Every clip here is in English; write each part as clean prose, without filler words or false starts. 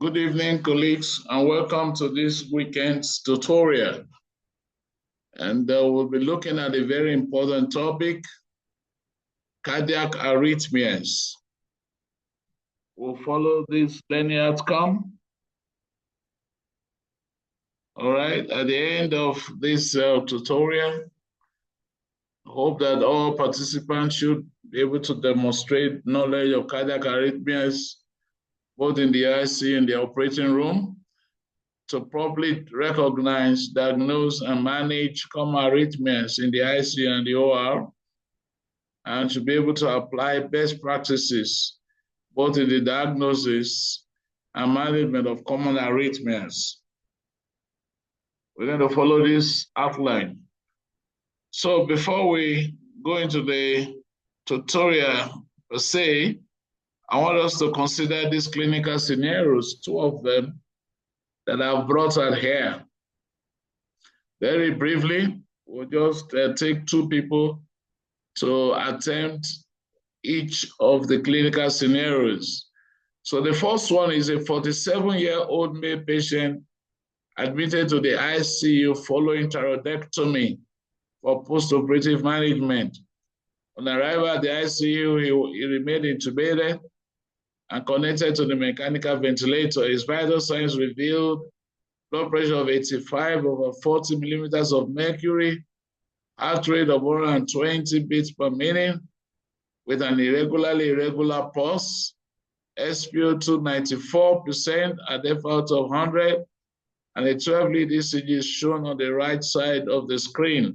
Good evening, colleagues, and welcome to this weekend's tutorial. And we'll be looking at a very important topic, cardiac arrhythmias. We'll follow this learning outcome. All right, at the end of this tutorial, I hope that all participants should be able to demonstrate knowledge of cardiac arrhythmias, both in the ICU and the operating room, to properly recognize, diagnose, and manage common arrhythmias in the ICU and the OR, and to be able to apply best practices, both in the diagnosis and management of common arrhythmias. We're going to follow this outline. So before we go into the tutorial per se, I want us to consider these clinical scenarios, two of them, that I've brought out here. Very briefly, we'll just take two people to attempt each of the clinical scenarios. So the first one is a 47-year-old male patient admitted to the ICU following thyroidectomy for postoperative management. On arrival at the ICU, he remained intubated and connected to the mechanical ventilator. His vital signs revealed blood pressure of 85 over 40 millimeters of mercury, heart rate of 120 beats per minute, with an irregular pulse, SpO2 94% at F out of 100, and a 12-lead ECG is shown on the right side of the screen.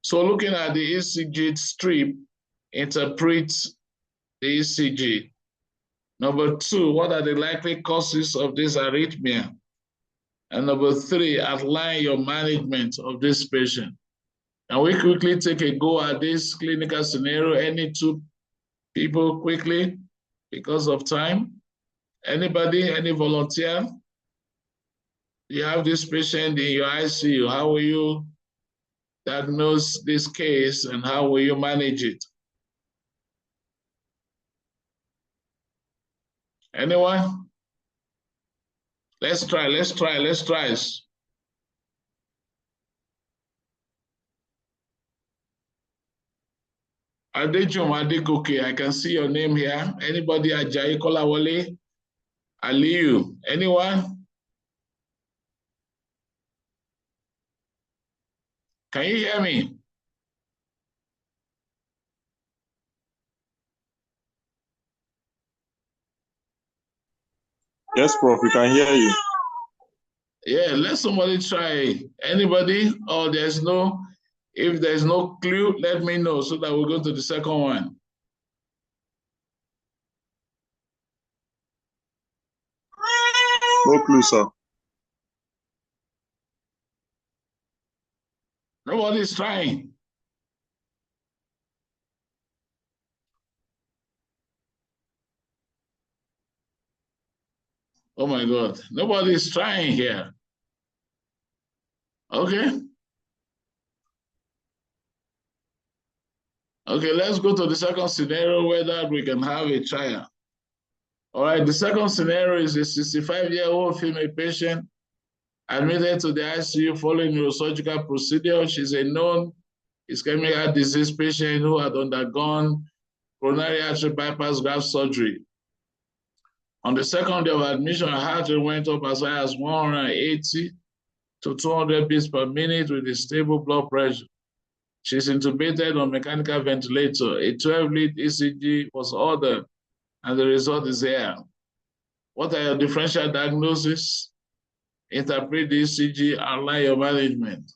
So looking at the ECG strip, interprets the ECG. Number two, what are the likely causes of this arrhythmia? And number three, outline your management of this patient. And we quickly take a go at this clinical scenario. Any two people quickly because of time. Anybody, any volunteer? You have this patient in your ICU. How will you diagnose this case and how will you manage it? Anyone? Let's try. Adejum Adegoke, I can see your name here. Anybody? Ajayi Kolawole? Aliyu? Anyone? Can you hear me? Yes, Prof, we can hear you. Yeah, let somebody try. Anybody? Or if there's no clue, let me know so that we'll go to the second one. No clue, sir. Nobody's trying. Oh my God, nobody's trying here. Okay. Okay, let's go to the second scenario whether we can have a trial. All right, the second scenario is a 65-year-old female patient admitted to the ICU following neurosurgical procedure. She's a known ischemic heart disease patient who had undergone coronary artery bypass graft surgery. On the second day of admission, her heart rate went up as high as 180 to 200 beats per minute with a stable blood pressure. She's intubated on mechanical ventilator. A 12-lead ECG was ordered, and the result is here. What are your differential diagnoses? Interpret the ECG, outline your management.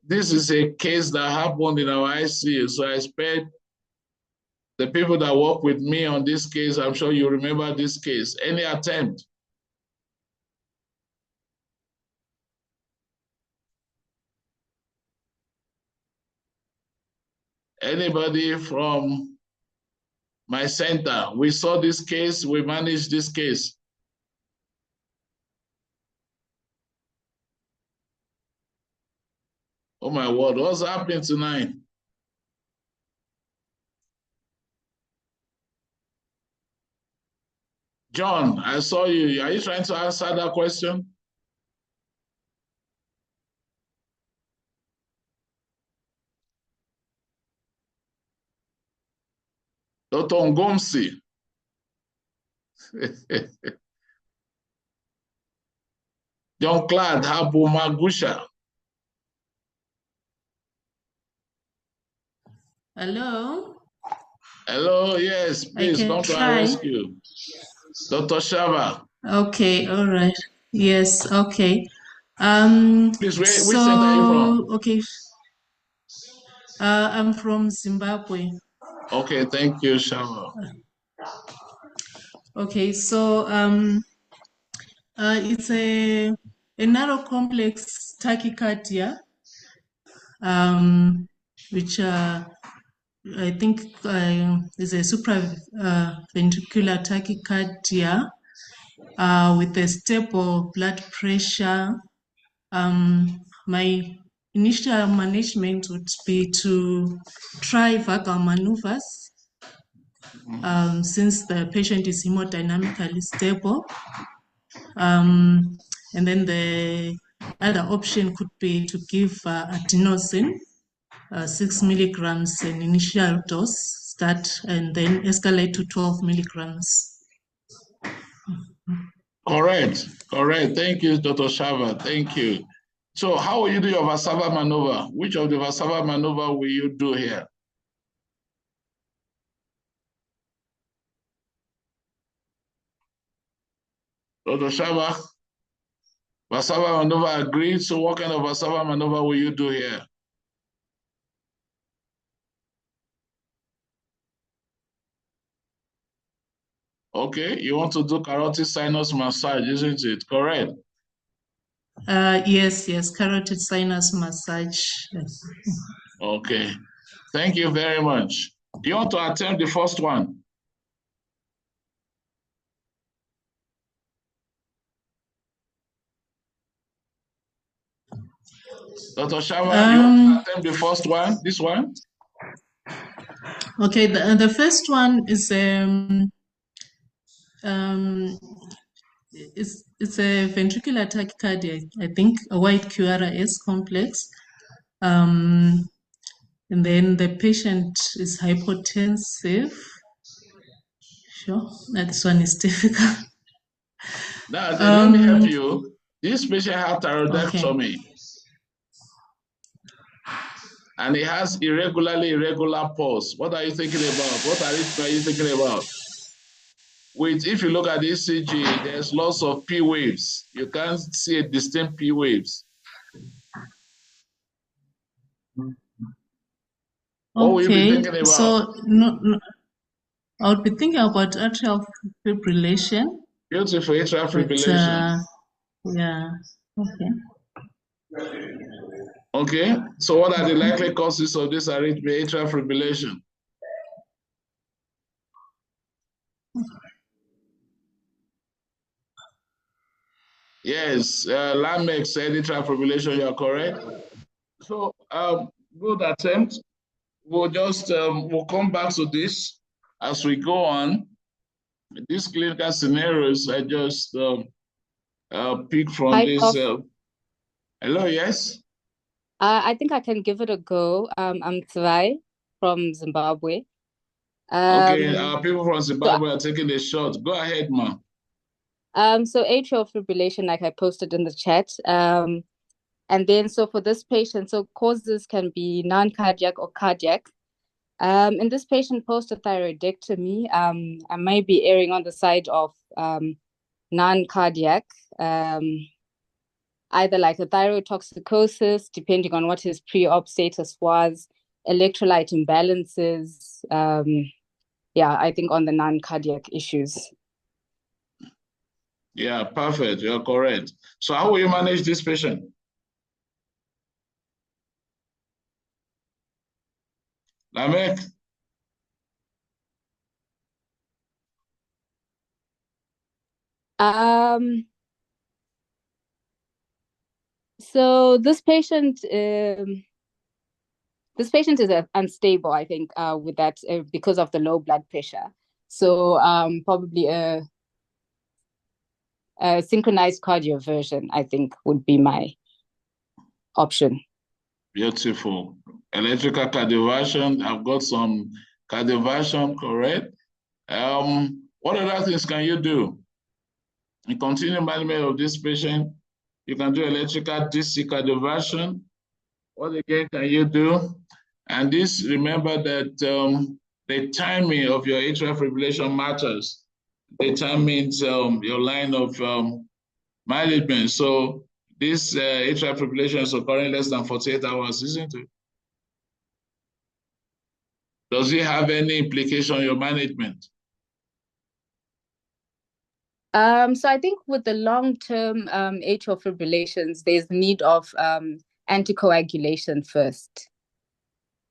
This is a case that happened in our ICU, so I expect the people that work with me on this case, I'm sure you remember this case. Any attempt? Anybody from my center? We saw this case, we managed this case. Oh my word, what's happening tonight? John, I saw you. Are you trying to answer that question? Dr. Ngomsi. John Claude Habumagusha. Hello? Hello, yes, please come to our rescue. Dr. Shava. Okay, all right. Yes, okay. Please, which center are you from? Okay. I'm from Zimbabwe. Okay, thank you, Shava. Okay, so it's a narrow complex tachycardia, which I think is a supraventricular tachycardia with a stable blood pressure. My initial management would be to try vagal maneuvers since the patient is hemodynamically stable. And then the other option could be to give adenosine, 6 milligrams an initial dose start, and then escalate to 12 milligrams. Correct. Thank you, Dr. Shava. Thank you. So how will you do your Valsalva maneuver? Which of the Valsalva maneuver will you do here? Dr. Shava, Valsalva maneuver agreed. So what kind of Valsalva maneuver will you do here? Okay, you want to do carotid sinus massage, isn't it? Correct. Yes, carotid sinus massage. Yes. Okay, thank you very much. Do you want to attempt the first one? Dr. Shava, you want to attempt the first one? This one? Okay, the first one is it's a ventricular tachycardia, I think, a white QRS complex. And then the patient is hypotensive. Sure, that one is difficult. Now, let me help you. This patient had thyroidectomy. Okay. And he has irregular pulse. What are you thinking about? What arrhythmia are you thinking about? If you look at the ECG, there's lots of P waves. You can't see a distinct P waves. What will you be thinking about? So, no, I would be thinking about atrial fibrillation. Beautiful, atrial fibrillation. Yeah, okay. Okay, so what are the likely causes of this arrhythmia, atrial fibrillation? Yes, Lameck said atrial fibrillation, you are correct. So, good attempt. We'll come back to this as we go on. These clinical scenarios I just picked from this. Hello, yes? I think I can give it a go. I'm Tsvai from Zimbabwe. Okay, people from Zimbabwe are taking a shot. Go ahead, ma. So atrial fibrillation, like I posted in the chat. And then so for this patient, so causes can be non-cardiac or cardiac. In this patient post-thyroidectomy, I might be erring on the side of non-cardiac, either like a thyroid toxicosis, depending on what his pre-op status was, electrolyte imbalances, I think on the non-cardiac issues. Yeah, perfect. You're correct. So how will you manage this patient? Lameck? So this patient is unstable, I think, with that because of the low blood pressure. So probably a synchronized cardioversion, I think, would be my option. Beautiful. Electrical cardioversion. I've got some cardioversion, correct? What other things can you do? In continuing management of this patient, you can do electrical DC cardioversion. What again can you do? And this, remember that the timing of your atrial fibrillation matters. Determines your line of management. So this atrial fibrillation is occurring less than 48 hours, isn't it? Does it have any implication on your management? So I think with the long-term atrial fibrillations, there's need of anticoagulation first.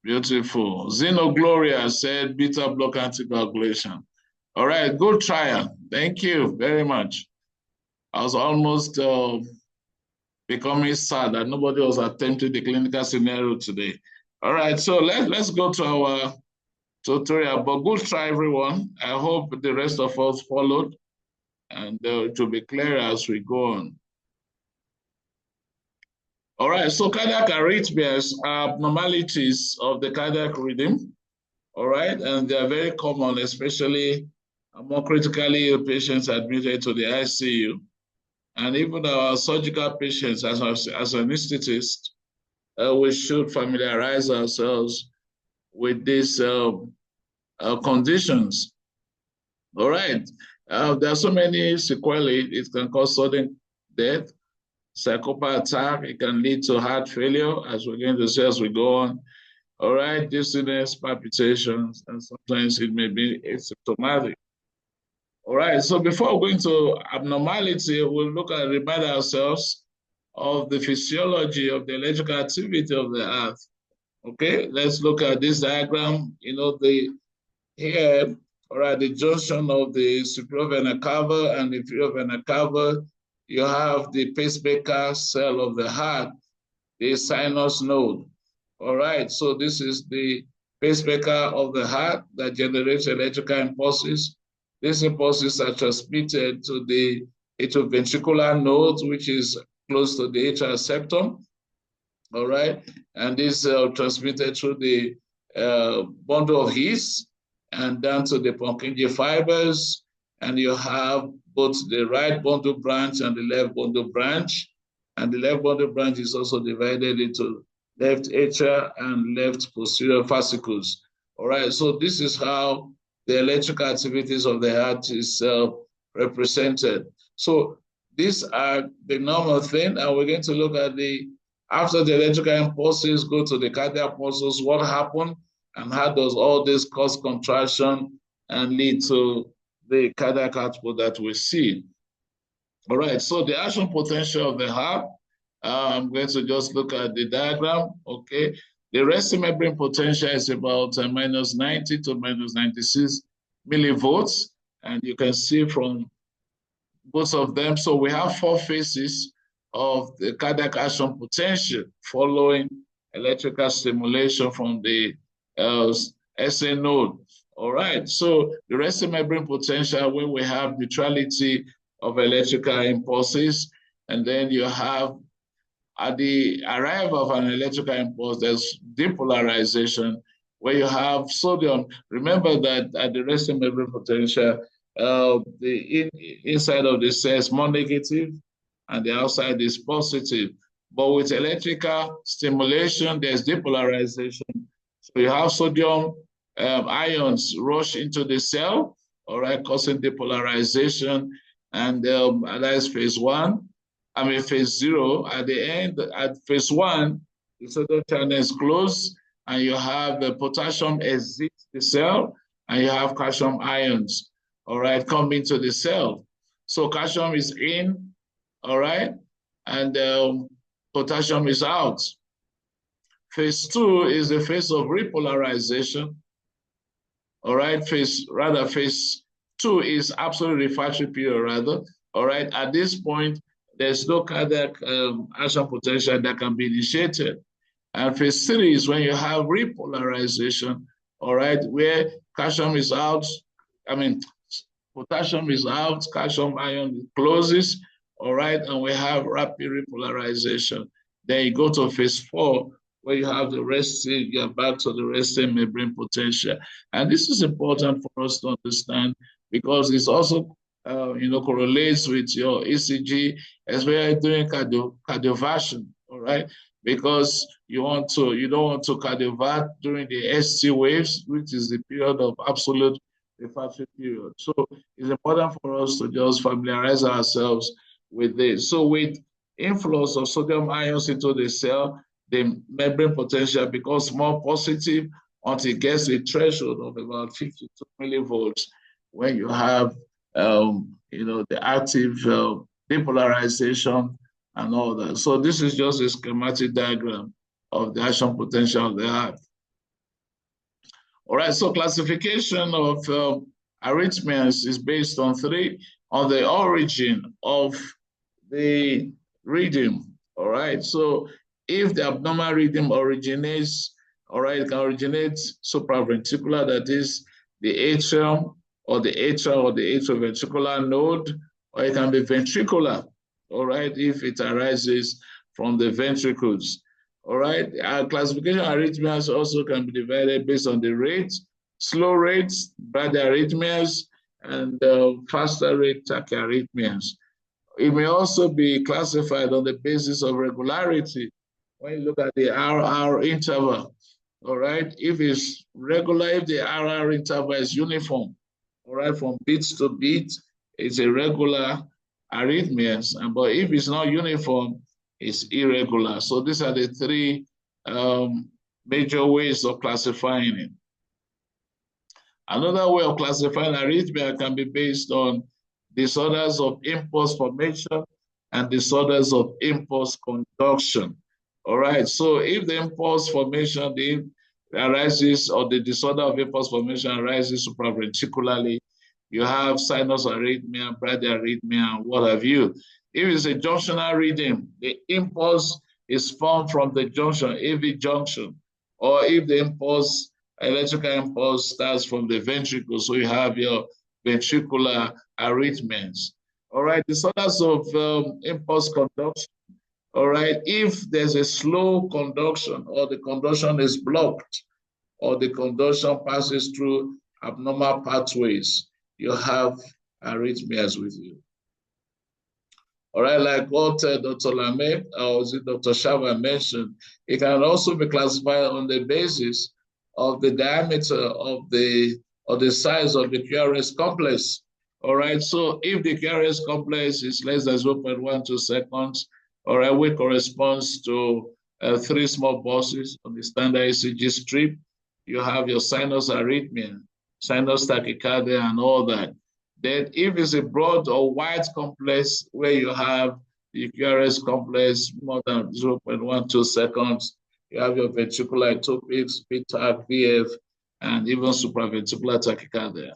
Beautiful. Xenogloria said beta block anticoagulation. All right, good trial. Thank you very much. I was almost becoming sad that nobody was attempting the clinical scenario today. All right, so let's go to our tutorial, but good try, everyone. I hope the rest of us followed, and it will be clear as we go on. All right, so cardiac arrhythmias are abnormalities of the cardiac rhythm, all right, and they are very common, especially among critically ill patients admitted to the ICU. And even our surgical patients, as an anesthetist, we should familiarize ourselves with these conditions. All right, there are so many sequelae. It can cause sudden death, psychopathic attack. It can lead to heart failure, as we're going to see as we go on. All right, dizziness, palpitations, and sometimes it may be asymptomatic. All right, so before going to abnormality, we'll remind ourselves of the physiology of the electrical activity of the heart. Okay, let's look at this diagram. You know, here, all right, the junction of the superior vena cava and the inferior vena cava, you have the pacemaker cell of the heart, the sinus node. All right, so this is the pacemaker of the heart that generates electrical impulses. These impulses are transmitted to the atrioventricular node, which is close to the atrial septum. All right, and this transmitted through the bundle of His and down to the Purkinje fibers, and you have both the right bundle branch and the left bundle branch, and the left bundle branch is also divided into left atrial and left posterior fascicles. All right, so this is how the electrical activities of the heart is represented. So these are the normal thing, and we're going to look at after the electrical impulses go to the cardiac muscles, what happened, and how does all this cause contraction and lead to the cardiac output that we see. All right, so the action potential of the heart, I'm going to just look at the diagram, okay? The resting membrane potential is about minus 90 to minus 96 millivolts, and you can see from both of them. So we have 4 phases of the cardiac action potential following electrical stimulation from the SA node. All right, so the resting membrane potential, when we have neutrality of electrical impulses, and then you have at the arrival of an electrical impulse, there's depolarization, where you have sodium. Remember that at the resting membrane potential, the inside of the cell is more negative and the outside is positive. But with electrical stimulation, there's depolarization. So you have sodium ions rush into the cell, all right, causing depolarization. And that is phase 1. I mean, phase 0. At the end, at phase 1, the sodium channel is closed, and you have the potassium exits the cell, and you have calcium ions, all right, come into the cell. So calcium is in, all right, and potassium is out. Phase 2 is the phase of repolarization, all right, phase 2 is absolute refractory period, rather, all right. At this point, there's no cardiac action potential that can be initiated. And phase 3 is when you have repolarization, all right, where calcium is out, potassium is out, calcium ion closes, all right, and we have rapid repolarization. Then you go to phase 4, where you have the resting, you're back to the resting membrane potential. And this is important for us to understand because it's also, correlates with your ECG, especially during cardiovascular, all right? Because you don't want to cardiovascular during the ST waves, which is the period of absolute refractory period. So it's important for us to just familiarize ourselves with this. So with inflows of sodium ions into the cell, the membrane potential becomes more positive until it gets a threshold of about 52 millivolts when you have, the active depolarization and all that. So this is just a schematic diagram of the action potential of the heart. All right, so classification of arrhythmias is based on the origin of the rhythm, all right? So if the abnormal rhythm originates, all right, it can originate supraventricular, that is the atrium or the atrioventricular node, or it can be ventricular, all right, if it arises from the ventricles. All right, our classification of arrhythmias also can be divided based on the rates, slow rates, bradyarrhythmias, and faster rate tachyarrhythmias. It may also be classified on the basis of regularity. When you look at the RR interval, all right, if it's regular, if the RR interval is uniform, all right, from beat to beat, it's a regular arrhythmias. But if it's not uniform, it's irregular. So these are the three major ways of classifying it. Another way of classifying arrhythmia can be based on disorders of impulse formation and disorders of impulse conduction. All right, so if the impulse formation arises, or the disorder of impulse formation arises supraventricularly, you have sinus arrhythmia, bradyarrhythmia, and what have you. If it's a junctional rhythm, the impulse is formed from the junction, AV junction, or if the electrical impulse starts from the ventricle, so you have your ventricular arrhythmias. All right, disorders of impulse conduction. All right, if there's a slow conduction, or the conduction is blocked, or the conduction passes through abnormal pathways, you have arrhythmias with you. All right, like what Dr. Lamek or Dr. Shava mentioned, it can also be classified on the basis of the diameter of the size of the QRS complex. All right, so if the QRS complex is less than 0.12 seconds, all right, which corresponds to 3 small pulses on the standard ECG strip, you have your sinus arrhythmia, sinus tachycardia, and all that. Then if it's a broad or wide complex where you have the QRS complex more than 0.12 seconds, you have your ventricular ectopics, VTAC, VF, and even supraventricular tachycardia.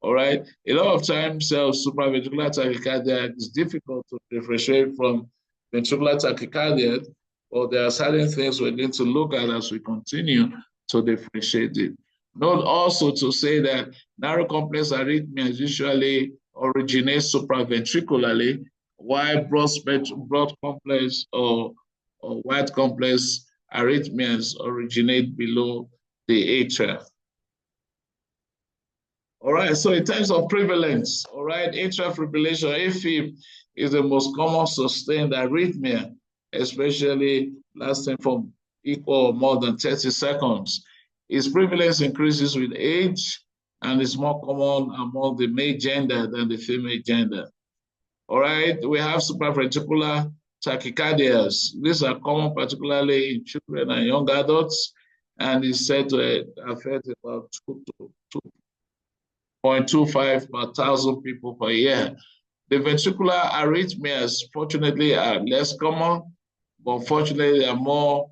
All right. A lot of times, supraventricular tachycardia is difficult to differentiate from ventricular tachycardia, but there are certain things we're going to look at as we continue to differentiate it. Note also to say that narrow complex arrhythmias usually originate supraventricularly, while broad complex or wide complex arrhythmias originate below the atria. All right, so in terms of prevalence, all right, atrial fibrillation, AFib, is the most common sustained arrhythmia, especially lasting for equal or more than 30 seconds. Its prevalence increases with age and is more common among the male gender than the female gender. All right, we have supraventricular tachycardias. These are common particularly in children and young adults, and is said to affect about 2.25 per 1,000 people per year. The ventricular arrhythmias, fortunately, are less common, but unfortunately, they are more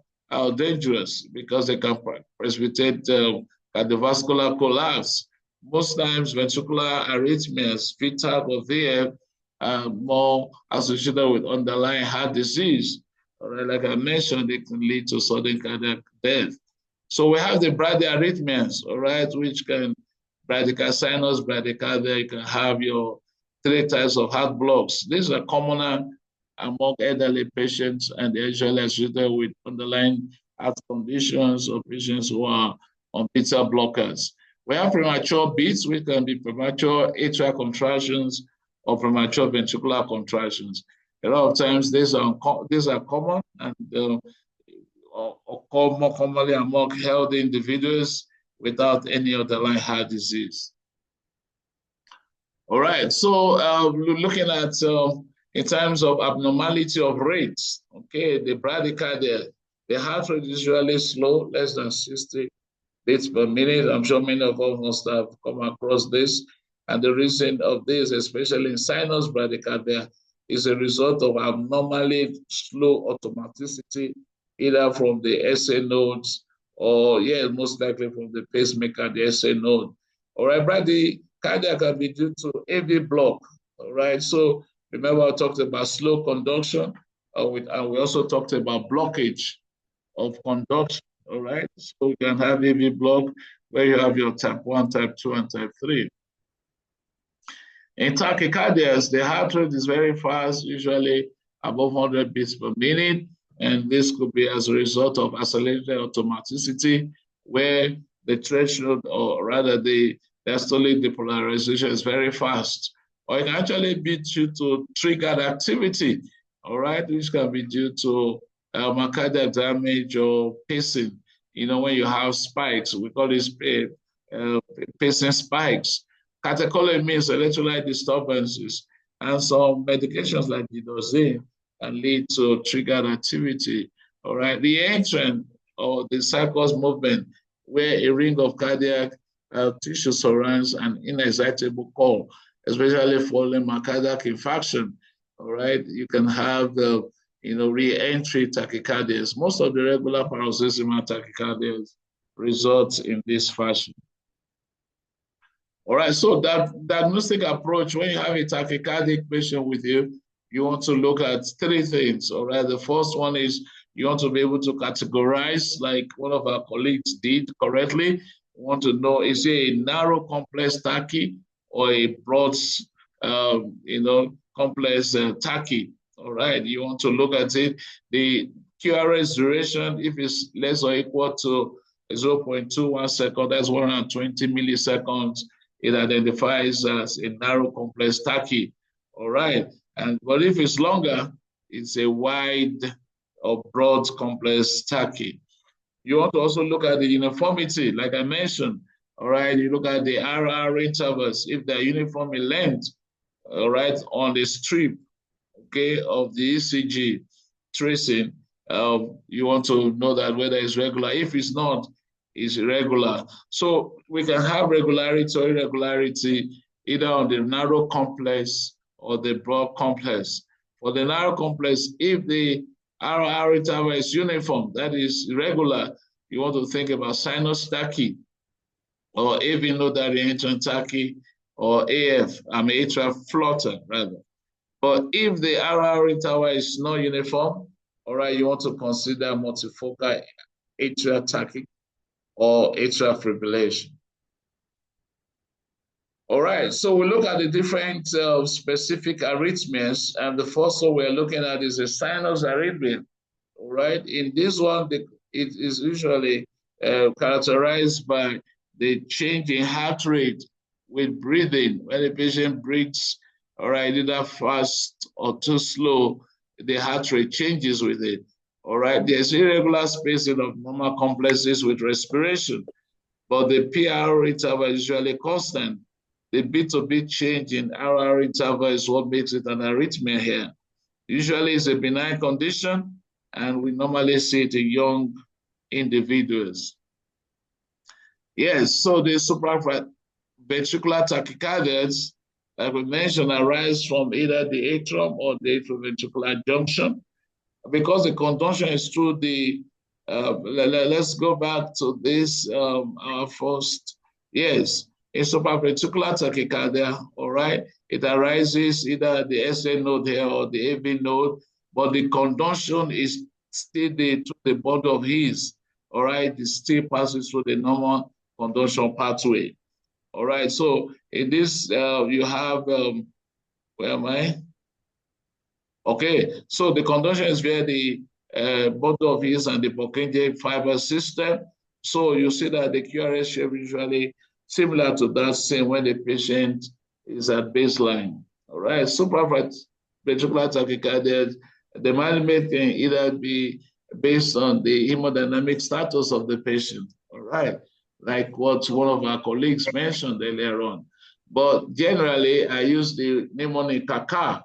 dangerous because they can precipitate cardiovascular collapse. Most times, ventricular arrhythmias, VTAC or VF, are more associated with underlying heart disease. All right, like I mentioned, it can lead to sudden cardiac death. So we have the bradyarrhythmias, all right, which can sinus bradycardia. You can have your 3 types of heart blocks. These are commoner among elderly patients, and they're usually associated with underlying heart conditions or patients who are on beta blockers. We have premature beats, which can be premature atrial contractions or premature ventricular contractions. A lot of times these are common and occur more commonly among healthy individuals without any underlying heart disease. All right, so looking at in terms of abnormality of rates, okay, the bradycardia, the heart rate is usually slow, less than 60 beats per minute. I'm sure many of us must have come across this. And the reason of this, especially in sinus bradycardia, is a result of abnormally slow automaticity, either from the SA nodes or, most likely from the pacemaker, the SA node. All right, bradycardia can be due to AV block. All right, so remember I talked about slow conduction, and we also talked about blockage of conduction. All right, so you can have AV block where you have your type 1, type 2, and type 3. In tachycardias, the heart rate is very fast, usually above 100 beats per minute, and this could be as a result of accelerated automaticity, where the threshold, or rather the diastolic depolarization, is very fast. Or it can actually be due to triggered activity, all right, which can be due to myocardial damage or pacing. You know, when you have spikes, we call this pacing spikes. Catecholamines, electrolyte disturbances, and some medications like digoxin can lead to triggered activity. All right, the entrant or the cycles movement, where a ring of cardiac tissue surrounds an inexcitable core, especially following myocardial infarction. All right, you can have the re-entry tachycardias. Most of the regular paroxysmal tachycardias result in this fashion. All right, so that diagnostic approach, when you have a tachycardic patient with you, you want to look at 3 things. All right, the first one is you want to be able to categorize, like one of our colleagues did correctly. You want to know, is it a narrow complex tachy or a broad, complex tachy? All right, you want to look at it. The QRS duration, if it's less or equal to 0.21 seconds, that's 120 milliseconds. It identifies as a narrow complex tachy. All right, but if it's longer, it's a wide or broad complex tachy. You want to also look at the uniformity, like I mentioned. All right, you look at the RR intervals, if they're uniform in length, all right, on the strip, okay, of the ECG tracing, you want to know that whether it's regular. If it's not, it's irregular. So we can have regularity or irregularity either on the narrow complex or the broad complex. For the narrow complex, if the RR interval is uniform, that is irregular, you want to think about sinus tachy or AV nodal reentrant tachy or atrial flutter rather. But if the RR interval is not uniform, all right, you want to consider multifocal atrial tachy or atrial fibrillation. All right, so we look at the different specific arrhythmias, and the first one we're looking at is a sinus arrhythmia. All right, in this one, it is usually characterized by the change in heart rate with breathing. When the patient breathes, all right, either fast or too slow, the heart rate changes with it. All right, there's irregular spacing of normal complexes with respiration, but the PR interval is usually constant. The beat-to-beat change in RR interval is what makes it an arrhythmia here. Usually it's a benign condition, and we normally see it in young individuals. Yes, so the supraventricular tachycardias, like we mentioned, arise from either the atrium or the atrioventricular junction. Because the conduction is through the, let's go back to this, our first, yes, in supraventricular tachycardia, all right, it arises either the SA node here or the AV node, but the conduction is still to the body of his, all right, it still passes through the normal conduction pathway. All right, so in this, you have, where am I? Okay, so the conduction is via the bundle of his and the Purkinje fiber system. So you see that the QRS shape usually similar to that same when the patient is at baseline. All right, supraventricular tachycardia, the management can either be based on the hemodynamic status of the patient. All right, like what one of our colleagues mentioned earlier on. But generally, I use the mnemonic CACA,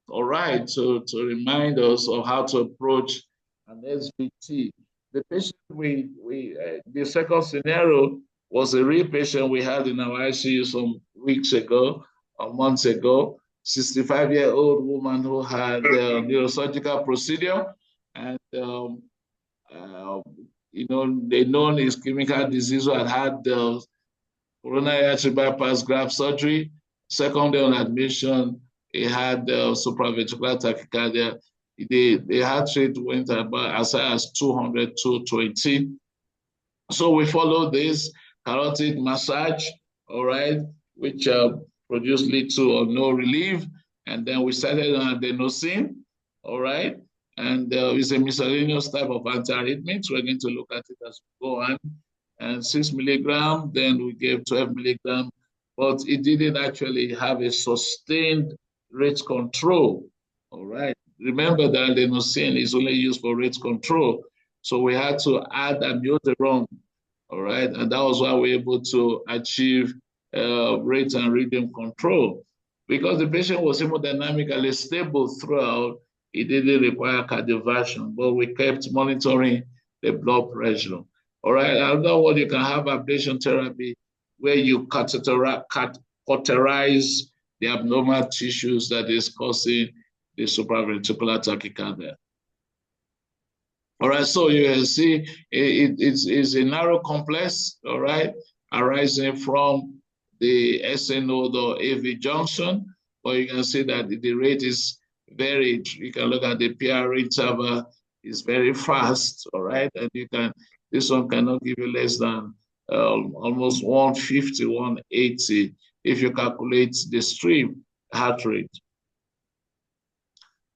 all right, to remind us of how to approach an SVT. The patient the second scenario was a real patient we had in our ICU some weeks ago or months ago, 65-year-old woman who had a neurosurgical procedure and you know, they known ischemic disease, who had coronary artery bypass graft surgery. Second day on admission, he had supraventricular tachycardia. The heart rate went about as high as 200, 220. So we followed this carotid massage, all right, which produced little or no relief. And then we started on adenosine, all right. And it's a miscellaneous type of antiarrhythmics. We're going to look at it as we go on. And 6 milligram, then we gave 12 milligram, but it didn't actually have a sustained rate control, all right. Remember that adenosine is only used for rate control. So we had to add amiodarone, all right? And that was why we were able to achieve rate and rhythm control. Because the patient was hemodynamically stable throughout, it didn't require cardioversion, but we kept monitoring the blood pressure. All right, another one, you can have ablation therapy where you cauterize the abnormal tissues that is causing the supraventricular tachycardia. All right, so you can see it's a narrow complex, all right, arising from the SN node or AV junction, but you can see that the rate is varied. You can look at the PR interval is very fast, all right, and this one cannot give you less than almost 150, 180 if you calculate the stream heart rate.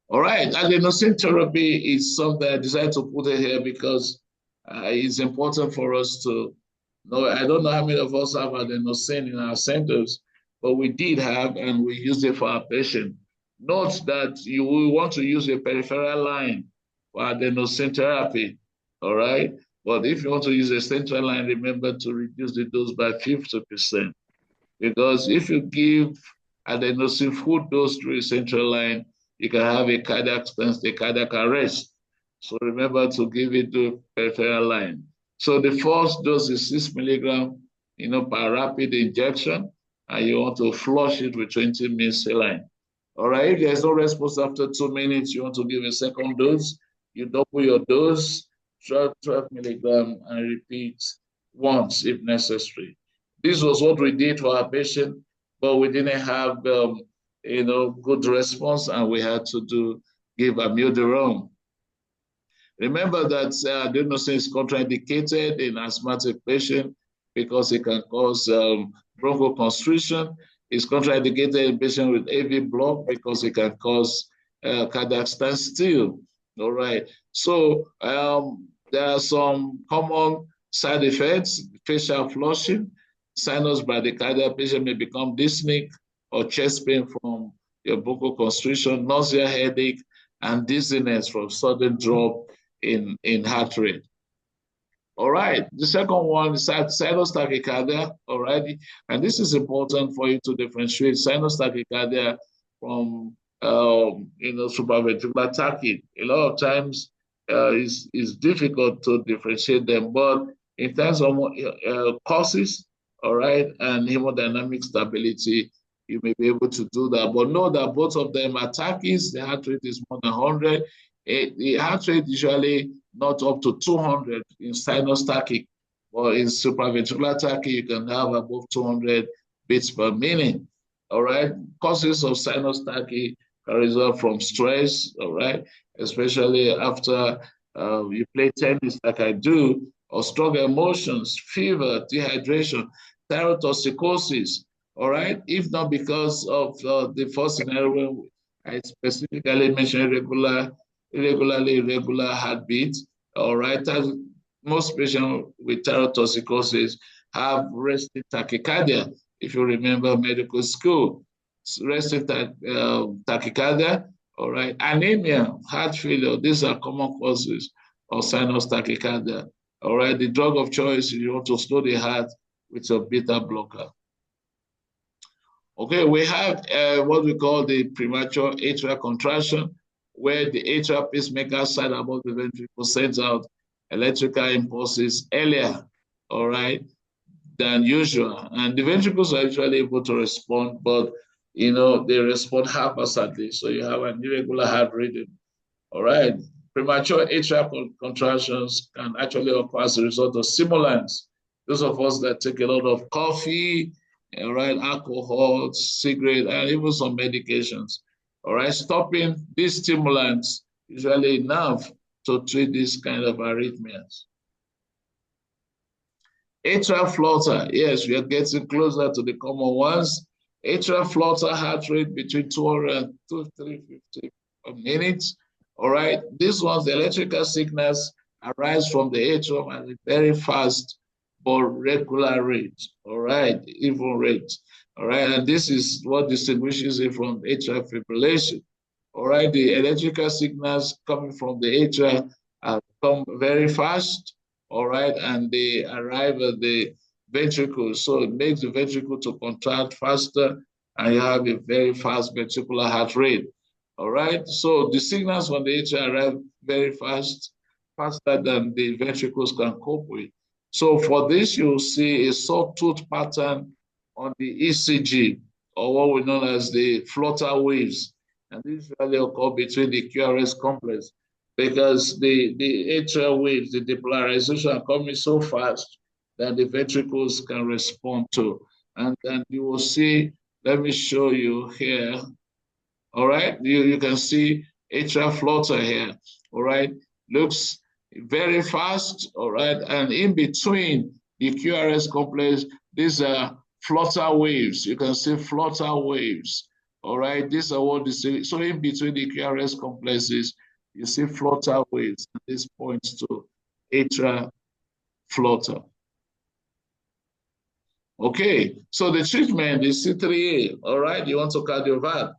All right, adenosine therapy is something I decided to put it here because it's important for us to know. I don't know how many of us have adenosine in our centers, but we did have, and we use it for our patient. Note that you will want to use a peripheral line for adenosine therapy, all right? But if you want to use a central line, remember to reduce the dose by 50%. Because if you give adenosine full dose through a central line, you can have a cardiac stance, a cardiac arrest. So remember to give it to peripheral line. So the first dose is 6 milligram, per rapid injection, and you want to flush it with 20 ml saline. All right, if there's no response after 2 minutes, you want to give a second dose, you double your dose, 12 milligram, and repeat once if necessary. This was what we did for our patient, but we didn't have good response, and we had to give amiodarone. Remember that adenosine is contraindicated in asthmatic patient because it can cause bronchoconstriction. It's contraindicated in patient with AV block because it can cause cardiac standstill. All right. So there are some common side effects: facial flushing, sinus bradycardia. Patient may become dyspneic or chest pain from your bronchoconstriction, nausea, headache, and dizziness from sudden drop in heart rate. All right, the second one is sinus tachycardia, all right? And this is important for you to differentiate sinus tachycardia from, supraventricular tachy. A lot of times it's difficult to differentiate them, but in terms of causes, all right, and hemodynamic stability, you may be able to do that. But know that both of them are tachys. The heart rate is more than 100. The heart rate usually not up to 200 in sinus tachy, but in supraventricular tachy, you can have above 200 beats per minute. All right, causes of sinus tachy can result from stress, all right, especially after you play tennis like I do, or strong emotions, fever, dehydration. thyrotoxicosis, all right? If not because of the first scenario, I specifically mentioned irregular heartbeat, all right? Most patients with thyrotoxicosis have resting tachycardia, if you remember medical school. Resting tachycardia, all right? Anemia, heart failure, these are common causes of sinus tachycardia. All right, the drug of choice, you want to slow the heart with a beta blocker. Okay, we have what we call the premature atrial contraction, where the atrial pacemaker side above the ventricle sends out electrical impulses earlier, all right, than usual. And the ventricles are usually able to respond, but they respond haphazardly. So you have an irregular heart rhythm. All right. Premature atrial contractions can actually occur as a result of stimulants. Those of us that take a lot of coffee, all right, alcohol, cigarette, and even some medications. All right, stopping these stimulants usually enough to treat this kind of arrhythmias. Atrial flutter, yes, we are getting closer to the common ones. Atrial flutter heart rate between 200 and 350 per minute. All right, these ones, the electrical signals arise from the atrium at a very fast but regular rate. All right, even rate. All right, and this is what distinguishes it from atrial fibrillation. All right, the electrical signals coming from the atria come very fast. All right, and they arrive at the ventricle, so it makes the ventricle to contract faster, and you have a very fast ventricular heart rate. All right, so the signals from the atria arrive very fast, faster than the ventricles can cope with. So for this, you'll see a sawtooth pattern on the ECG, or what we know as the flutter waves. And this usually occur between the QRS complex because the atrial waves, the depolarization are coming so fast that the ventricles can respond to. And then you will see, let me show you here. All right, you can see atrial flutter here. All right, looks very fast. All right, and in between the QRS complex, these are flutter waves. You can see flutter waves. All right, these are what this is. So in between the QRS complexes, you see flutter waves. This points to atrial flutter. Okay, so the treatment is C3A. All right, you want to cardiovert,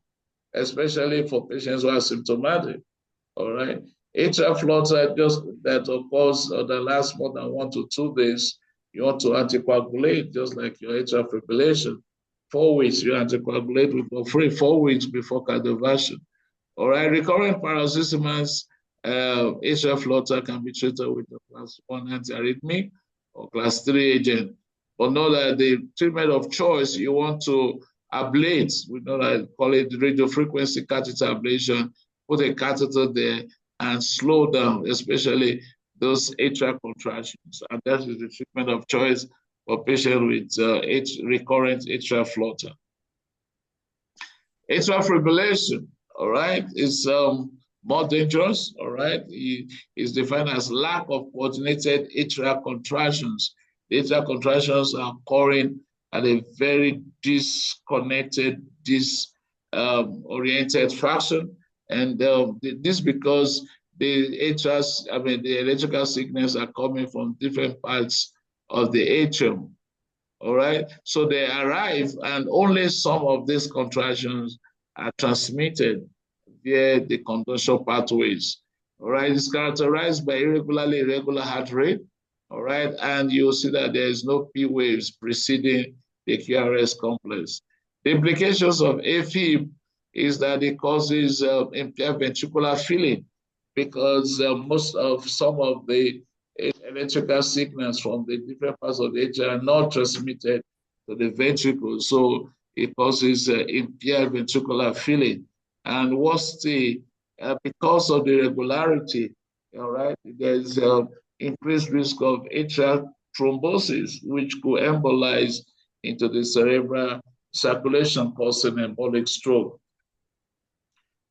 especially for patients who are symptomatic. All right, atrial flutter just that occurs that lasts more than 1 to 2 days. You want to anticoagulate, just like your atrial fibrillation. 4 weeks, you anticoagulate with 4 weeks before cardioversion. All right, recurrent paroxysmal atrial flutter can be treated with a class 1 antiarrhythmic or class 3 agent. But know that the treatment of choice, you want to ablate, we know that call it radiofrequency catheter ablation, put a catheter there and slow down, especially those atrial contractions. And that is the treatment of choice for patients with recurrent atrial flutter. Atrial fibrillation, all right, is more dangerous, all right? It is defined as lack of coordinated atrial contractions. The atrial contractions are occurring at a very disconnected, disoriented fashion. And this because the electrical signals are coming from different parts of the atrium. All right, so they arrive, and only some of these contractions are transmitted via the conduction pathways. All right, it's characterized by irregular heart rate. All right, and you'll see that there is no P waves preceding the QRS complex. The implications of AFib is that it causes impaired ventricular filling because some of the electrical signals from the different parts of the atria are not transmitted to the ventricle. So it causes impaired ventricular filling. And what's because of the irregularity, all right, there's increased risk of atrial thrombosis, which could embolize into the cerebral circulation, causing embolic stroke.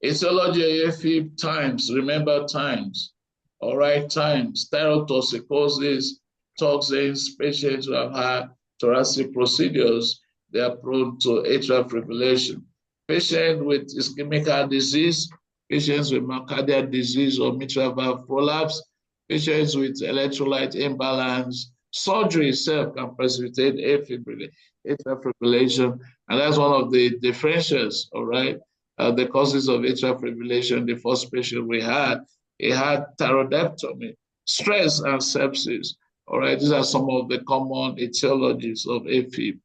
Etiology AFib times, remember times. All right, times, thyrotoxicosis, toxins, patients who have had thoracic procedures, they are prone to atrial fibrillation. Patients with ischemic heart disease, patients with myocardial disease or mitral valve prolapse, patients with electrolyte imbalance, surgery itself can precipitate atrial fibrillation, and that's one of the differentials, all right? The causes of atrial fibrillation, the first patient we had, he had thyroidectomy, stress, and sepsis. All right, these are some of the common etiologies of AFib.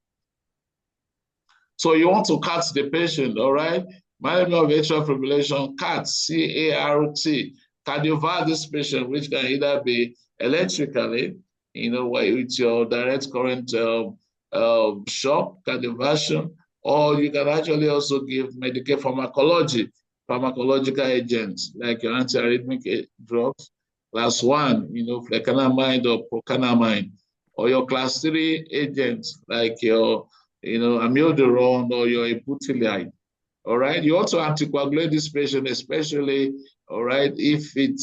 So you want to CAT the patient, all right? Management of atrial fibrillation, CAT, C-A-R-T, cardiovert this patient, which can either be electrically, with your direct current shock, cardioversion, or you can actually also give pharmacological agents like your antiarrhythmic drugs, class 1, flecainamide or procainamide, or your class 3 agents like your amiodarone or your ebutilide. All right. You also anticoagulate this patient, especially, all right, if it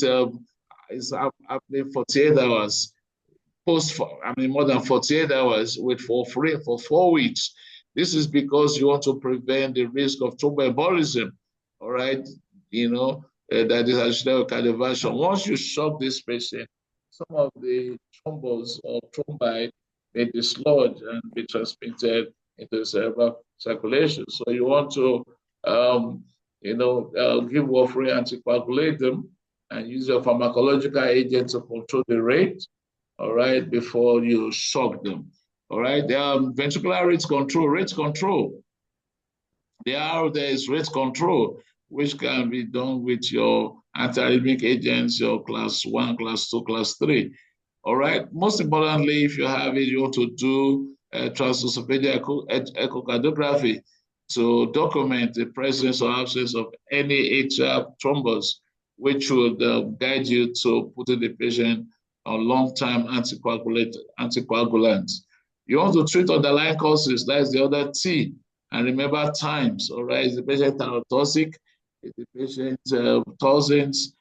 is happening 48 hours, more than 48 hours for 4 weeks. This is because you want to prevent the risk of thromboembolism, all right, that is actually cardioversion. Once you shock this patient, some of the thrombus or thrombi may dislodge and be transmitted into the cerebral circulation. So you want to, give warfarin, anticoagulate them, and use your pharmacological agent to control the rate, all right, before you shock them. All right, ventricular rate control. There is rate control, which can be done with your antiarrhythmic agents, your class 1, class 2, class 3. All right, most importantly, if you have it, you want to do transesophageal echocardiography to document the presence or absence of any atrial thrombus, which would guide you to putting the patient on long-term anticoagulants. You want to treat underlying causes, that is the other T, and remember times, all right? Is the patient thyrotoxic? Is the patient toxins?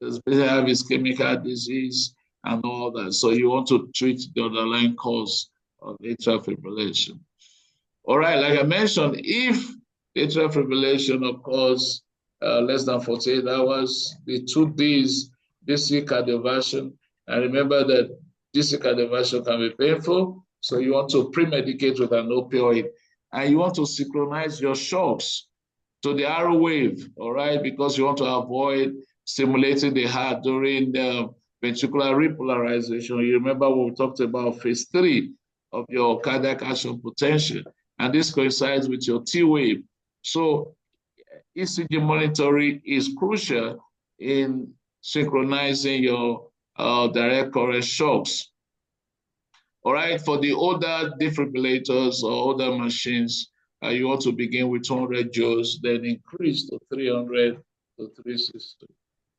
Does the patient have ischemic heart disease and all that? So you want to treat the underlying cause of atrial fibrillation. All right, like I mentioned, if atrial fibrillation occurs less than 48 hours, the 2 Ds, DC cardioversion, and remember that DC cardioversion can be painful, so you want to pre-medicate with an opioid, and you want to synchronize your shocks to the arrow wave, all right, because you want to avoid stimulating the heart during the ventricular repolarization. You remember what we talked about phase 3 of your cardiac action potential, and this coincides with your T wave. So ECG monitoring is crucial in synchronizing your direct current shocks. All right, for the older defibrillators or older machines, you want to begin with 200 joules, then increase to 300 to 360.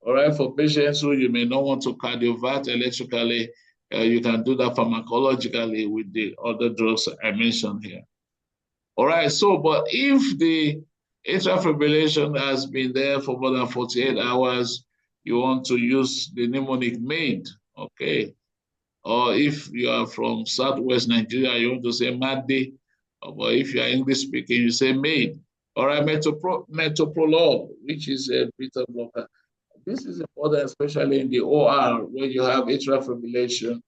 All right, for patients who you may not want to cardiovert electrically, you can do that pharmacologically with the other drugs I mentioned here. All right, so, but if the atrial fibrillation has been there for more than 48 hours, you want to use the mnemonic MAID, okay? Or if you are from Southwest Nigeria, you want to say MADI, or if you are English speaking, you say MAID. All right, metoprolol, which is a beta blocker. This is important, especially in the OR, when you have atrial fibrillation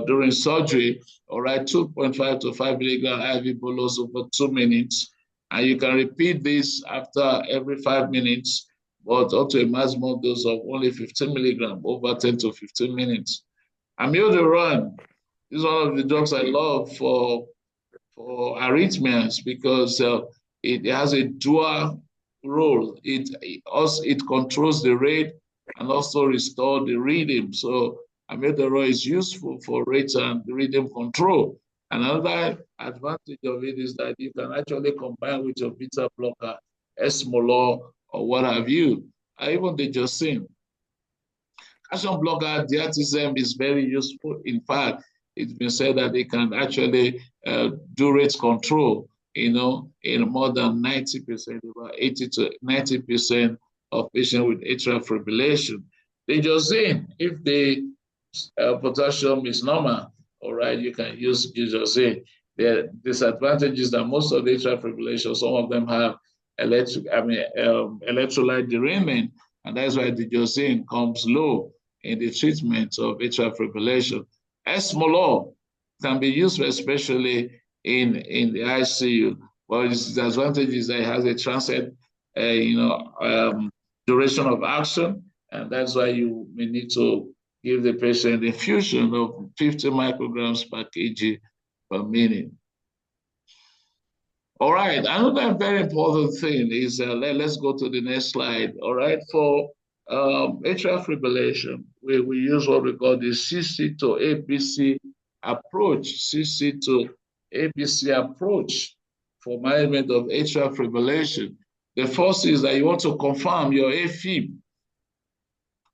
during surgery. All right, 2.5 to 5 milligram IV bolus over 2 minutes. And you can repeat this after every 5 minutes, but up to a maximum dose of only 15 milligram over 10 to 15 minutes. Amiodarone is one of the drugs I love for arrhythmias because it has a dual role. It controls the rate and also restores the rhythm. So amiodarone is useful for rate and rhythm control. Another advantage of it is that you can actually combine with your beta blocker, esmolol, or what have you, even the digoxin. Calcium blocker, diazepam is very useful. In fact, it's been said that they can actually do rate control, in more than 90%, about 80 to 90% of patients with atrial fibrillation. Digoxin, if the potassium is normal, all right, you can use digoxin. The disadvantages that most of the atrial fibrillation, some of them have electrolyte derangement, and that's why digoxin comes low in the treatment of atrial fibrillation. Esmolol can be used especially in the ICU, but its disadvantage is that it has a transient, duration of action, and that's why you may need to give the patient infusion of 50 micrograms per kg per minute. All right, another very important thing is, let's go to the next slide. All right, for atrial fibrillation, we use what we call the CC to ABC approach, CC to ABC approach for management of atrial fibrillation. The first is that you want to confirm your AFib,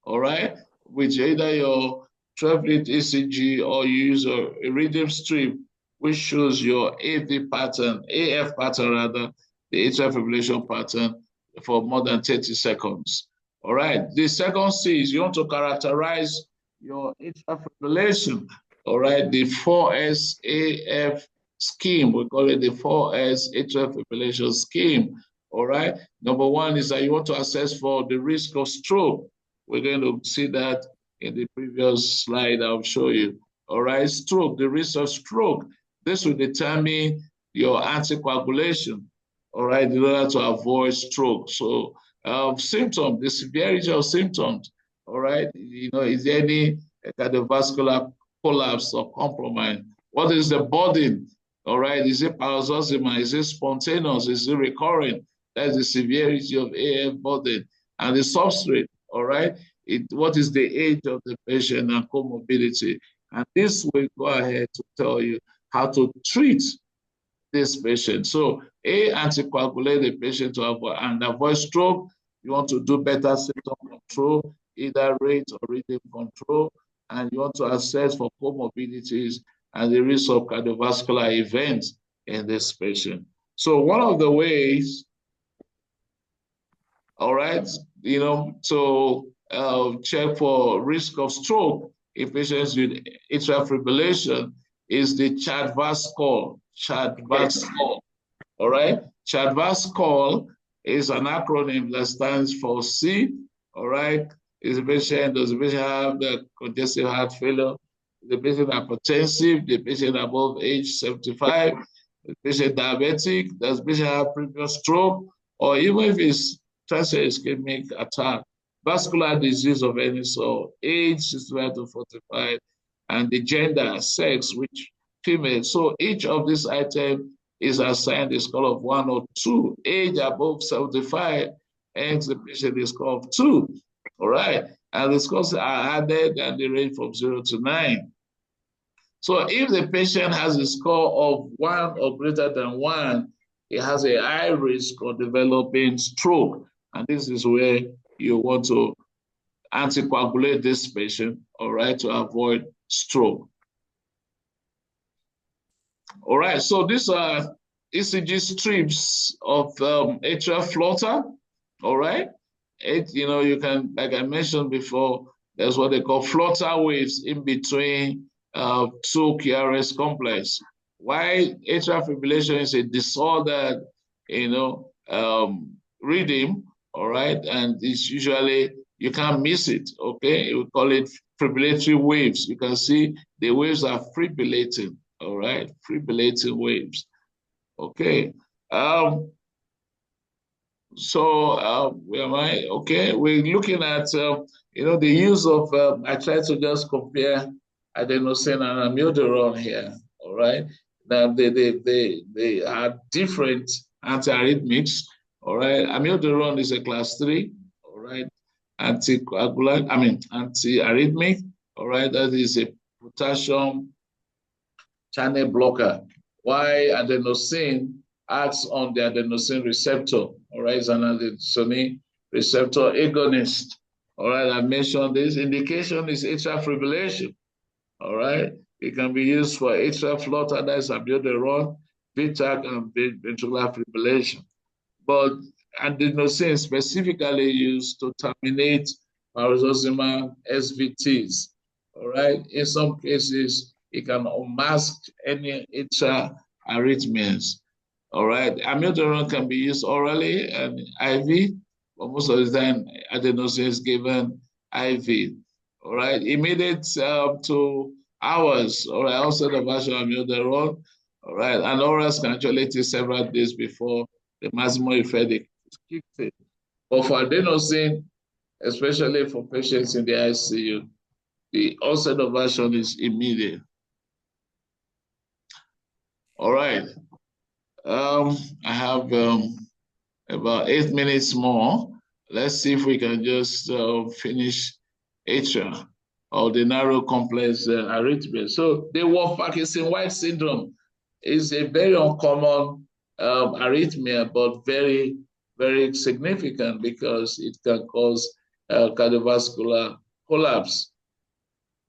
all right, with either your 12-lead ECG or you use a rhythm strip, which shows your AF pattern, the atrial fibrillation pattern for more than 30 seconds. All right, the second C is you want to characterize your atrial fibrillation, all right, the 4S-AF scheme, we call it the 4S atrial fibrillation scheme, all right. Number one is that you want to assess for the risk of stroke. We're going to see that in the previous slide I'll show you. All right, stroke, the risk of stroke. This will determine your anticoagulation, all right, in order to avoid stroke. So symptoms, the severity of symptoms, all right, is there any cardiovascular collapse or compromise? What is the burden, all right? Is it paroxysmal? Is it spontaneous? Is it recurring? That's the severity of AF burden. And the substrate, all right? What is the age of the patient and comorbidity? And this will go ahead to tell you how to treat this patient. So, anticoagulate the patient to avoid stroke. You want to do better symptom control, either rate or rhythm control, and you want to assess for comorbidities and the risk of cardiovascular events in this patient. So one of the ways, all right, to check for risk of stroke in patients with atrial fibrillation is the Chadva's score. All right, Chadva's score is an acronym that stands for C. All right, does the patient have the congestive heart failure? The patient hypertensive, the patient above age 75, the patient diabetic, does the patient have previous stroke, or even if it's transient ischemic attack, vascular disease of any sort, age 65 to 45, and the gender, sex, which female. So each of these items is assigned a score of 1 or 2. Age above 75, and the patient is score of 2. All right. And the scores are added and they range from 0 to 9. So if the patient has a score of 1 or greater than 1, it has a high risk of developing stroke. And this is where you want to anticoagulate this patient, all right, to avoid stroke. All right, so these are ECG strips of atrial flutter, all right? You can, like I mentioned before, there's what they call flutter waves in between two QRS complex. Why atrial fibrillation is a disordered, rhythm, all right? And it's usually, you can't miss it, okay? We call it fibrillatory waves. You can see the waves are fibrillating, all right? Fibrillating waves, okay? Where am I? Okay, we're looking at, the use of, I try to just compare adenosine and amiodarone here, all right? Now, they are different antiarrhythmics, all right? Amiodarone is a class 3, all right? Antiarrhythmic, all right? That is a potassium channel blocker. Why adenosine acts on the adenosine receptor, all right? It's an adenosine receptor agonist, all right? I mentioned this. Indication is atrial fibrillation, all right? It can be used for atrial flutter, that's amiodarone, VTAC, and ventricular fibrillation. But adenosine specifically used to terminate paroxysmal SVTs, all right? In some cases, it can unmask any atrial arrhythmias. All right, amiodarone can be used orally and IV, but most of the time adenosine is given IV. All right, immediate to hours, all right, also the version of amiodarone. All right, and orals can actually take several days before the maximum effect kicks in. But for adenosine, especially for patients in the ICU, the onset of action is immediate. All right. I have about 8 minutes more. Let's see if we can just finish atrial or the narrow complex arrhythmia. So the Wolff-Parkinson-White syndrome is a very uncommon arrhythmia, but very, very significant because it can cause cardiovascular collapse.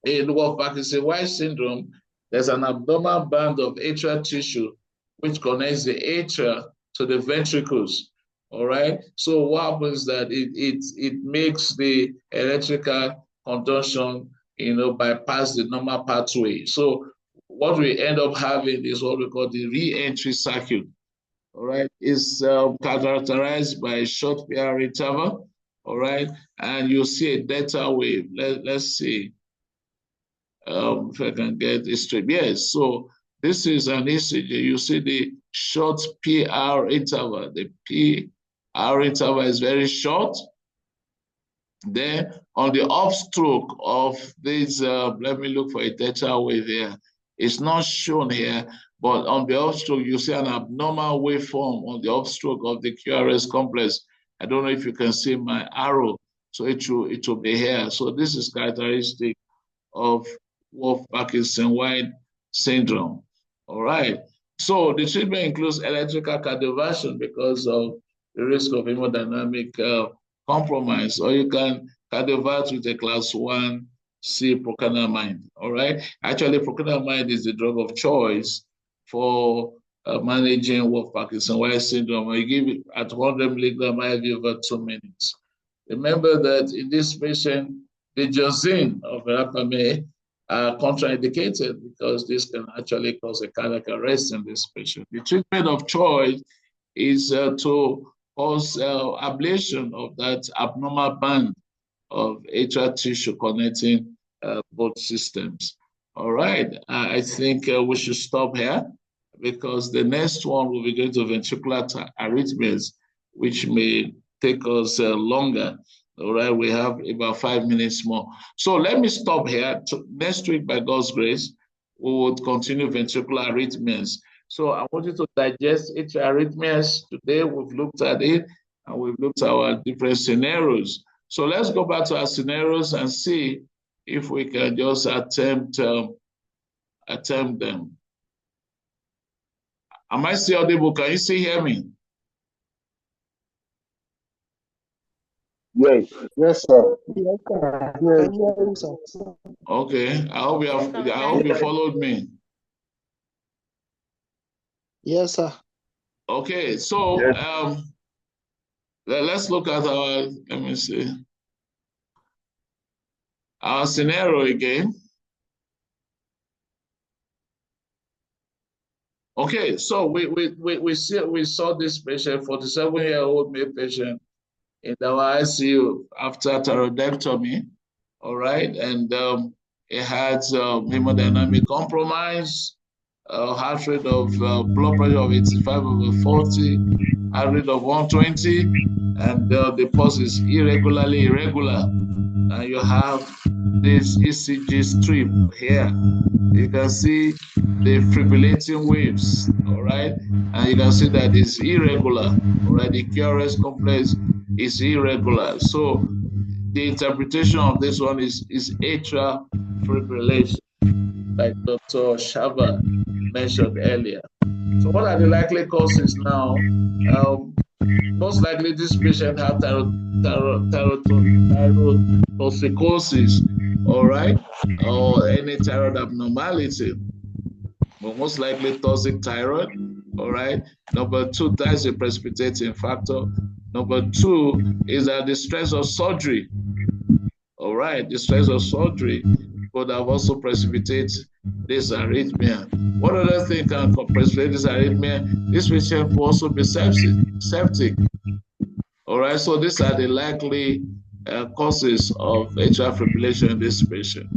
In Wolff-Parkinson-White syndrome, there's an abnormal band of atrial tissue which connects the atria to the ventricles. All right. So what happens is that it makes the electrical conduction, bypass the normal pathway. So what we end up having is what we call the re-entry circuit. All right. It's characterized by a short PR interval. All right. And you see a delta wave. Let's see. If I can get it straight. Yes, so this is an ECG. You see the short PR interval. The PR interval is very short. Then on the upstroke of this, let me look for a delta wave here. It's not shown here, but on the upstroke, you see an abnormal waveform on the upstroke of the QRS complex. I don't know if you can see my arrow. So it will be here. So this is characteristic of Wolff-Parkinson-White syndrome. All right. So the treatment includes electrical cardioversion because of the risk of hemodynamic compromise, or you can cardiovert with a class 1C procainamide. All right. Actually, procainamide is the drug of choice for managing Wolff-Parkinson-White syndrome. You give it at 100 milligram IV over 2 minutes. Remember that in this patient, the Josin of verapamil are contraindicated because this can actually cause a cardiac arrest in this patient. The treatment of choice is to cause ablation of that abnormal band of atrial tissue connecting both systems. All right, I think we should stop here because the next one will be going to ventricular arrhythmias, which may take us longer. All right, we have about 5 minutes more. So let me stop here. Next week, by God's grace, we will continue ventricular arrhythmias. So I want you to digest atrial arrhythmias. Today, we've looked at it, and we've looked at our different scenarios. So let's go back to our scenarios and see if we can just attempt them. Am I still audible? Can you still hear me? Yes, sir. Yes, sir. Okay, I hope you followed me. Yes, sir. Okay, so let's look at our scenario again. Okay, so we saw this patient, 47-year-old male patient, in our ICU after thyroidectomy. All right, and it had hemodynamic compromise, heart rate of blood pressure of 85/40, heart rate of 120, and the pulse is irregular. And you have this ECG strip here. You can see the fibrillating waves, all right? And you can see that it's irregular, all right? The QRS complex is irregular. So the interpretation of this one is atrial fibrillation, like Dr. Shava mentioned earlier. So what are the likely causes now? Most likely this patient had thyrotoxicosis, all right, or any thyroid abnormality, but most likely toxic thyroid, all right. Number 2, that's a precipitating factor. Number 2 is that the stress of surgery, all right, the stress of surgery could have also precipitated this arrhythmia. What other thing can precipitate this arrhythmia? This patient could also be septic. All right, so these are the likely causes of atrial fibrillation in this patient.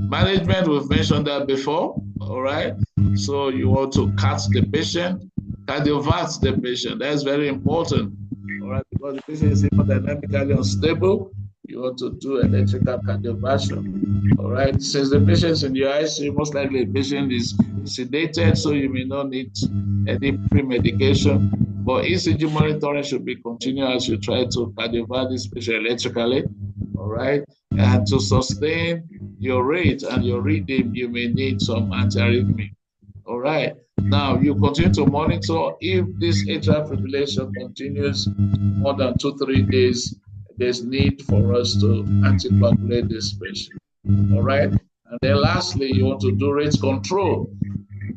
Management, we've mentioned that before, all right? So you want to cut the patient, cardiovert the patient. That's very important, all right? Because the patient is hemodynamically unstable, you want to do electrical cardioversion, all right? Since the patient is in the ICU, most likely the patient is sedated, so you may not need any pre-medication. But ECG monitoring should be continued as you try to cardiovert this patient electrically, all right? And to sustain your rate and your rhythm, you may need some antiarrhythmic. All right. Now you continue to monitor. If this atrial fibrillation continues more than 2-3 days, there's need for us to anticoagulate this patient. All right. And then lastly, you want to do rate control.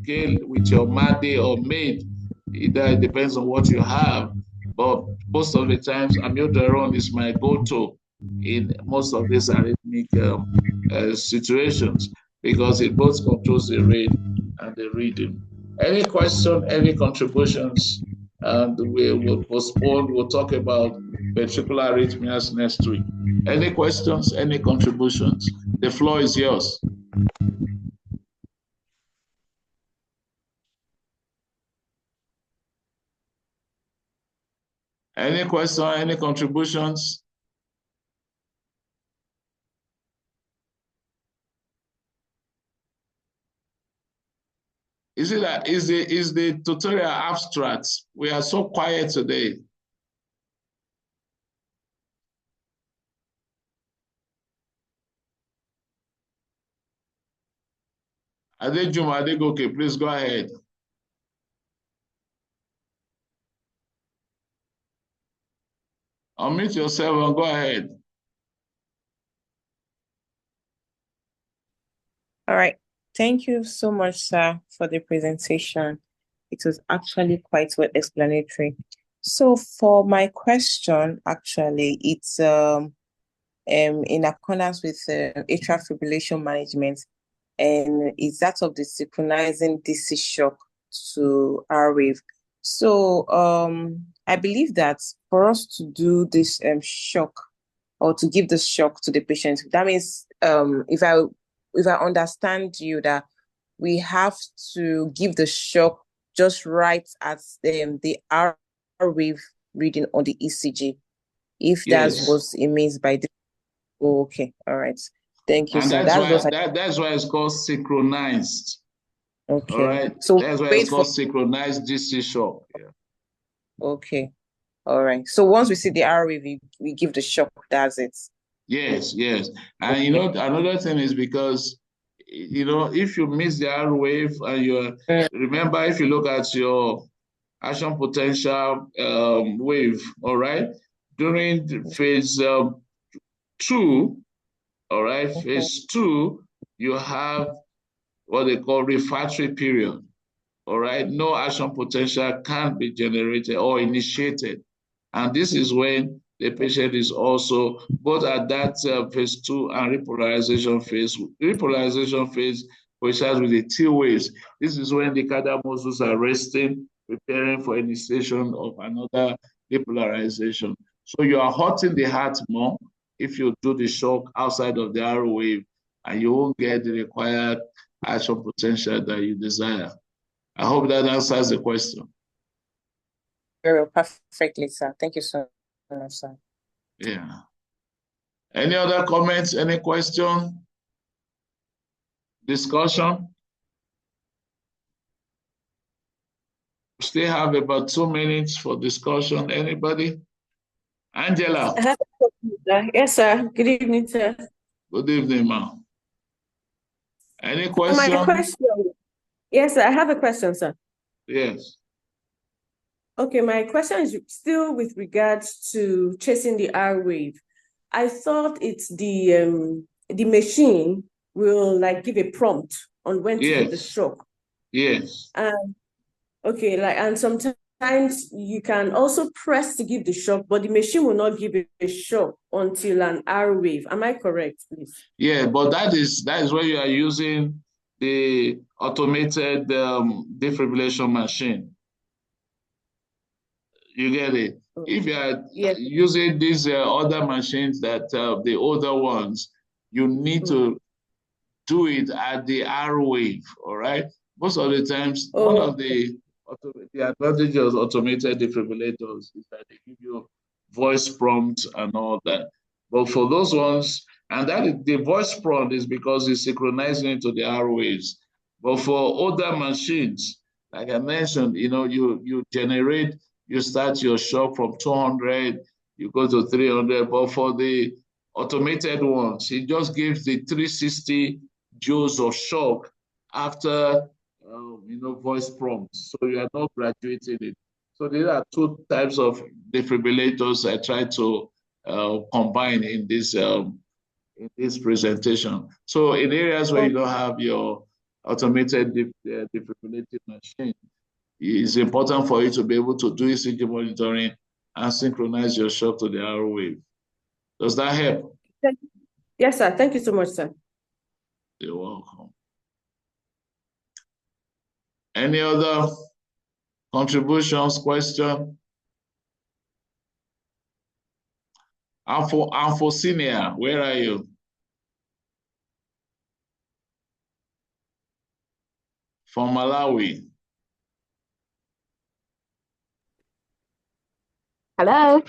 Okay, with your MADI or MAID. It depends on what you have, but most of the times amiodarone is my go-to in most of these arrhythmic situations because it both controls the rate and the rhythm. Any question, any contributions? And we will postpone, we'll talk about ventricular arrhythmias next week. Any questions, any contributions? The floor is yours. Any question, any contributions? Is the tutorial abstract? We are so quiet today. Adejuma Adegoke, please go ahead. Unmute yourself and go ahead. All right. Thank you so much, sir, for the presentation. It was actually quite well explanatory. So for my question, actually, it's in accordance with atrial fibrillation management, and it's that of the synchronizing DC shock to R wave. So I believe that for us to do this shock or to give the shock to the patient, that means if I understand you, that we have to give the shock just right at the R wave reading on the ECG, if Yes. that was it means by the. Oh, okay, all right. Thank you. And So that's why it's called synchronized. Okay. All right. So that's why it's called synchronized DC shock. Yeah. Okay. All right. So once we see the R wave, we give the shock. That's it. Yes, yes. And you know, another thing is because if you miss the R wave and remember, if you look at your action potential wave, all right, during phase 2, all right, phase 2, you have what they call refractory period, all right. No action potential can be generated or initiated. And this is when the patient is also both at that phase 2 and repolarization phase. Repolarization phase coincides with the T waves. This is when the cardiac muscles are resting, preparing for initiation of another repolarization. So you are hurting the heart more if you do the shock outside of the R wave, and you won't get the required action potential that you desire. I hope that answers the question. Very well, perfectly, sir. Thank you so much, sir. Yeah. Any other comments? Any question? Discussion? We still have about 2 minutes for discussion. Anybody? Angela. Yes, sir. Good evening, sir. Good evening, ma'am. Any question? My question. Yes, sir. I have a question, sir. Yes. Okay, my question is still with regards to chasing the R wave. I thought it's the machine will like give a prompt on when to give the shock. Yes. Okay, and sometimes times you can also press to give the shock, but the machine will not give a shock until an R wave. Am I correct, please? Yeah, but that is where you are using the automated defibrillation machine. You get it? If you are using these other machines that the older ones, you need to do it at the R wave, all right? Most of the times, one of the advantages of automated defibrillators is that they give you voice prompts and all that. But for those ones, and that is, the voice prompt is because it's synchronizing into the R waves. But for older machines, like I mentioned, you start your shock from 200, you go to 300. But for the automated ones, it just gives the 360 joules of shock after voice prompts. So you are not graduating it. So there are two types of defibrillators I try to combine in this presentation. So in areas where you don't have your automated defibrillating machine, it's important for you to be able to do ECG monitoring and synchronize your shock to the R wave. Does that help? Yes, sir. Thank you so much, sir. You're welcome. Any other contributions, question? Amphosinia, where are you? From Malawi. Hello.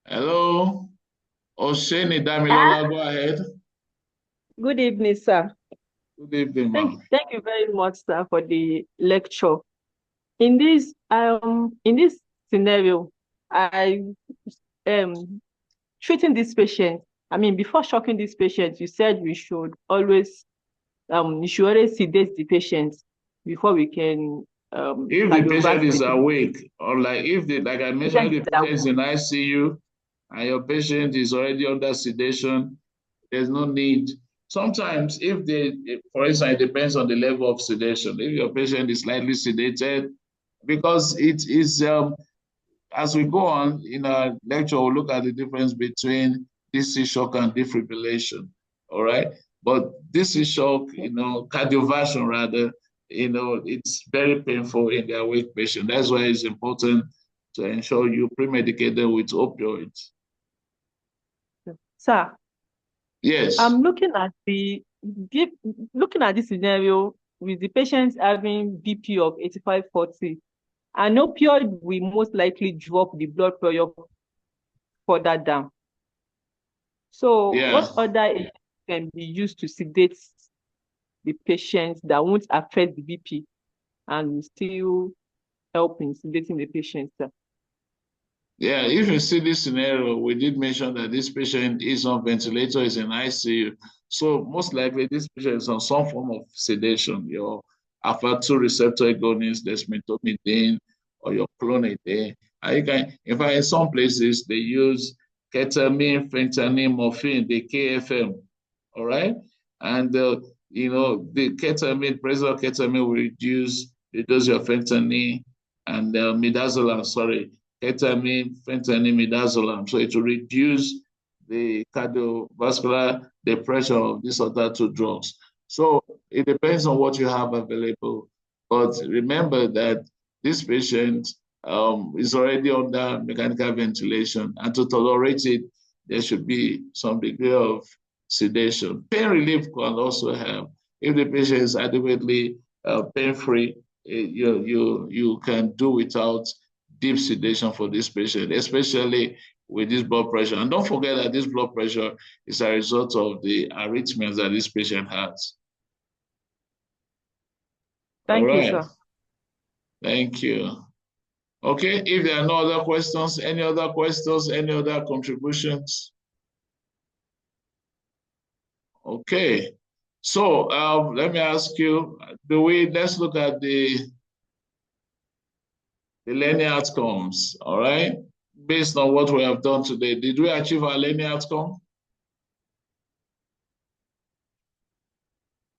Hello. Osheni Damilola, go ahead. Good evening, sir. Good evening, ma'am. Thank you very much, sir, for the lecture. In this scenario, I treating this patient. I mean, before shocking this patient, you said we should always sedate the patient before we can. If the patient is awake, or like I mentioned, if the patient is in ICU and your patient is already under sedation, there's no need. Sometimes, for instance, it depends on the level of sedation. If your patient is slightly sedated, because it is, as we go on in our lecture, we'll look at the difference between DC shock and defibrillation, all right? But DC shock, cardioversion rather, it's very painful in the awake patient. That's why it's important to ensure you pre-medicate them with opioids. Sir. Yes. I'm looking at this scenario with the patient having BP of 85/40. An opioid will most likely drop the blood pressure further down. So what other agents can be used to sedate the patient that won't affect the BP and still help in sedating the patient, sir? Yeah, if you see this scenario, we did mention that this patient is on ventilator, is in ICU. So most likely this patient is on some form of sedation, your alpha-2 receptor agonist, desmetomidine, or your clonidine. And you can, in fact, in some places they use ketamine, fentanyl, morphine, the KFM, all right? And the ketamine, presence of ketamine will reduce the dose of fentanyl and midazolam, ketamine, fentanyl, midazolam. So it will reduce the cardiovascular depression of these other two drugs. So it depends on what you have available. But remember that this patient is already under mechanical ventilation, and to tolerate it, there should be some degree of sedation. Pain relief can also help. If the patient is adequately pain-free, you can do without deep sedation for this patient, especially with this blood pressure. And don't forget that this blood pressure is a result of the arrhythmias that this patient has. Thank you, sir. Thank you. Okay, if there are no other questions, any other contributions? Okay, so let me ask you, let's look at the learning outcomes, all right? Based on what we have done today, did we achieve our learning outcome?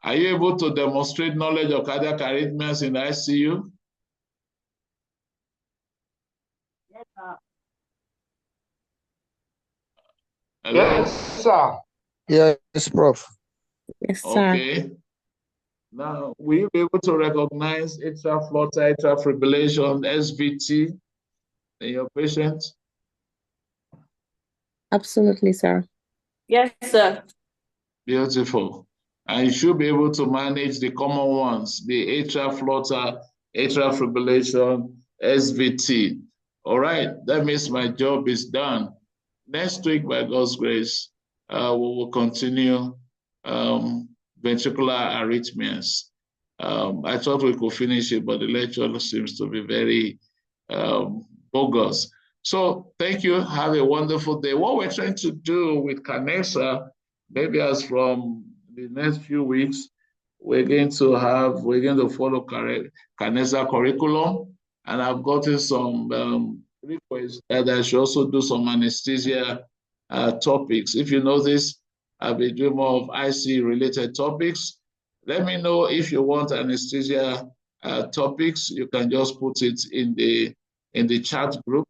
Are you able to demonstrate knowledge of cardiac arrhythmias in the ICU? Hello? Yes, sir. Yes, Prof. Yes, sir. Okay. Now, will you be able to recognize atrial flutter, atrial fibrillation, SVT in your patients? Absolutely, sir. Yes, sir. Beautiful. And you should be able to manage the common ones, the atrial flutter, atrial fibrillation, SVT. All right, that means my job is done. Next week, by God's grace, we will continue ventricular arrhythmias. I thought we could finish it, but the lecture seems to be very bogus. So thank you. Have a wonderful day. What we're trying to do with Canessa, maybe as from the next few weeks, we're going to follow Canessa curriculum, and I've gotten some requests that I should also do some anesthesia topics. If you notice, I've been doing more of IC related topics. Let me know if you want anesthesia topics. You can just put it in the chat group.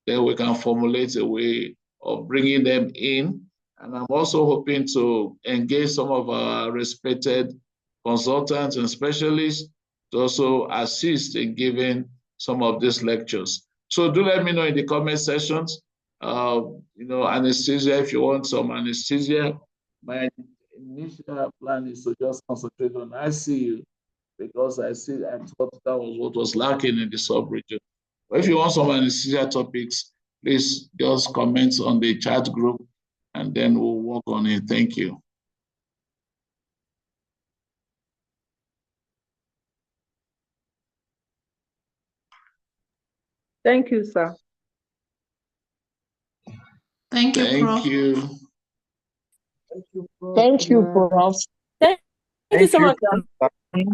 Then we can formulate a way of bringing them in. And I'm also hoping to engage some of our respected consultants and specialists to also assist in giving some of these lectures. So do let me know in the comment sections, anesthesia, if you want some anesthesia. My initial plan is to just concentrate on ICU because I thought that was what was lacking in the sub-region. But if you want some anesthesia topics, please just comment on the chat group and then we'll work on it. Thank you. Thank you, sir. Thank you, Prof. Thank you. Thank you, Prof. Thank you so much, sir. Thanks.